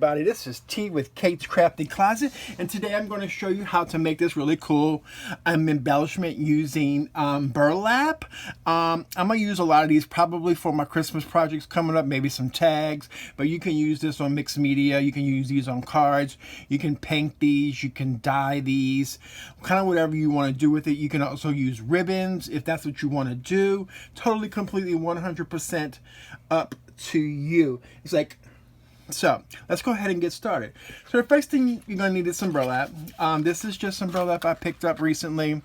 everybody, this is T with Kate's Crafty Closet, and today I'm going to show you how to make this really cool embellishment using burlap. I'm going to use a lot of these probably for my Christmas projects coming up, maybe some tags, but you can use this on mixed media, you can use these on cards, you can paint these, you can dye these, kind of whatever you want to do with it. You can also use ribbons if that's what you want to do. Totally, completely, 100% up to you. It's like, so let's go ahead and get started. So the first thing you're going to need is some burlap. This is just some burlap I picked up recently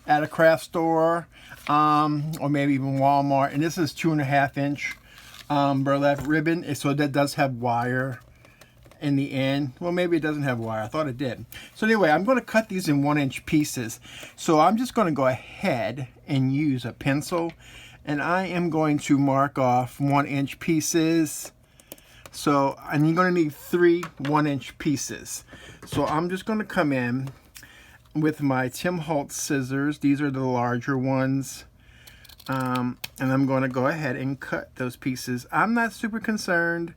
at a craft store, or maybe even Walmart, and this is 2.5 inch burlap ribbon, so that does have wire in the end. Well, maybe it doesn't have wire, I thought it did. So anyway, I'm going to cut these in 1 inch pieces. So I'm just going to go ahead and use a pencil, and I am going to mark off 1 inch pieces. So, and you're going to need 3 1 inch pieces. So I'm just going to come in with my Holtz scissors. These are the larger ones. And I'm going to go ahead and cut those pieces. I'm not super concerned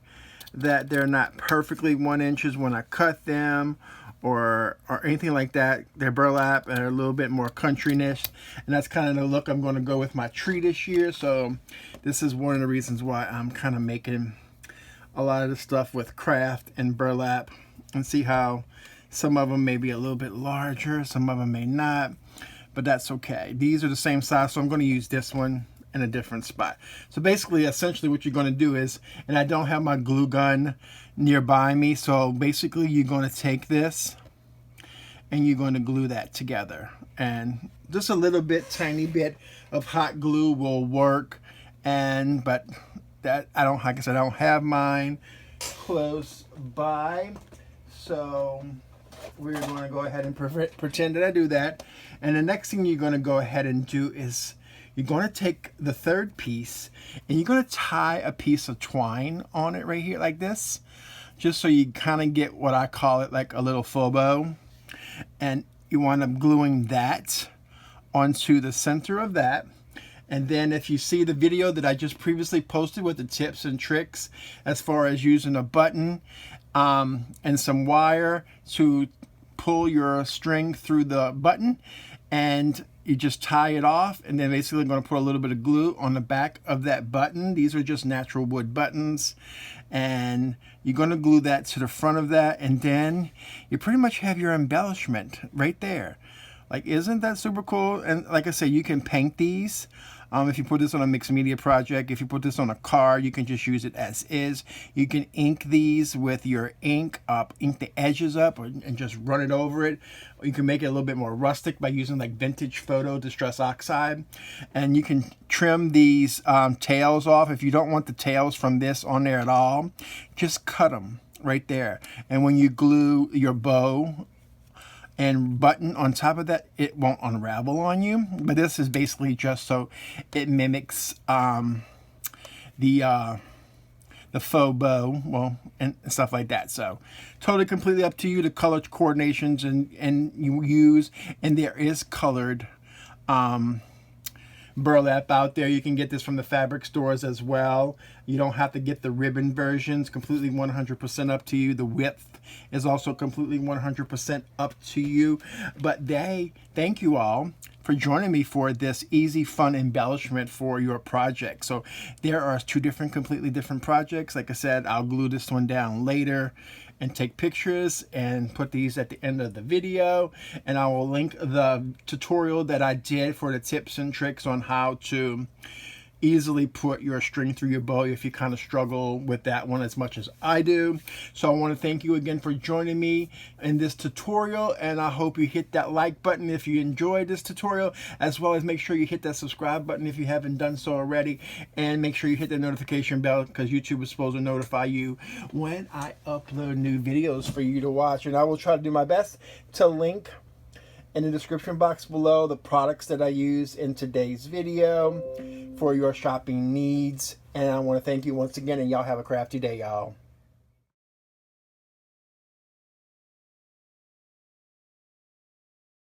that they're not perfectly 1 inches when I cut them, or anything like that. They're burlap and they're a little bit more countryness, and that's kind of the look I'm going to go with my tree this year. So this is one of the reasons why I'm kind of making a lot of the stuff with craft and burlap, and see how some of them may be a little bit larger, some of them may not, but that's okay. These are the same size, so I'm going to use this one in a different spot. So basically, essentially what you're going to do is, and I don't have my glue gun nearby me, so basically you're going to take this and you're going to glue that together, and just a little bit, tiny bit of hot glue will work. And but that I don't, like I said, I don't have mine close by, so we're going to go ahead and pretend that I do that. And the next thing you're going to go ahead and do is you're going to take the third piece and you're going to tie a piece of twine on it right here like this, just so you kind of get what I call it like a little faux bow. And you wind up gluing that onto the center of that. And then if you see the video that I just previously posted with the tips and tricks as far as using a button and some wire to pull your string through the button, and you just tie it off, and then basically I'm going to put a little bit of glue on the back of that button. These are just natural wood buttons, and you're going to glue that to the front of that, and then you pretty much have your embellishment right there. Like, isn't that super cool? And like I say, you can paint these. If you put this on a mixed media project, if you put this on a card, you can just use it as is. You can ink these with your ink up, ink the edges up, and just run it over it. Or you can make it a little bit more rustic by using like vintage photo distress oxide. And you can trim these tails off. If you don't want the tails from this on there at all, just cut them right there. And when you glue your bow and button on top of that, it won't unravel on you. But this is basically just so it mimics the faux bow, well, and stuff like that. So totally completely up to you, the color coordinations and you use. And there is colored burlap out there. You can get this from the fabric stores as well. You don't have to get the ribbon versions. Completely 100% up to you. The width is also completely 100% up to you. But thank you all for joining me for this easy, fun embellishment for your project. So there are 2 completely different projects. Like I said, I'll glue this one down later and take pictures and put these at the end of the video, and I will link the tutorial that I did for the tips and tricks on how to easily put your string through your bow if you kind of struggle with that one as much as I do. So I want to thank you again for joining me in this tutorial, and I hope you hit that like button if you enjoyed this tutorial, as well as make sure you hit that subscribe button if you haven't done so already, and make sure you hit the notification bell, because YouTube is supposed to notify you when I upload new videos for you to watch. And I will try to do my best to link in the description box below the products that I use in today's video for your shopping needs. And I want to thank you once again, and y'all have a crafty day, y'all.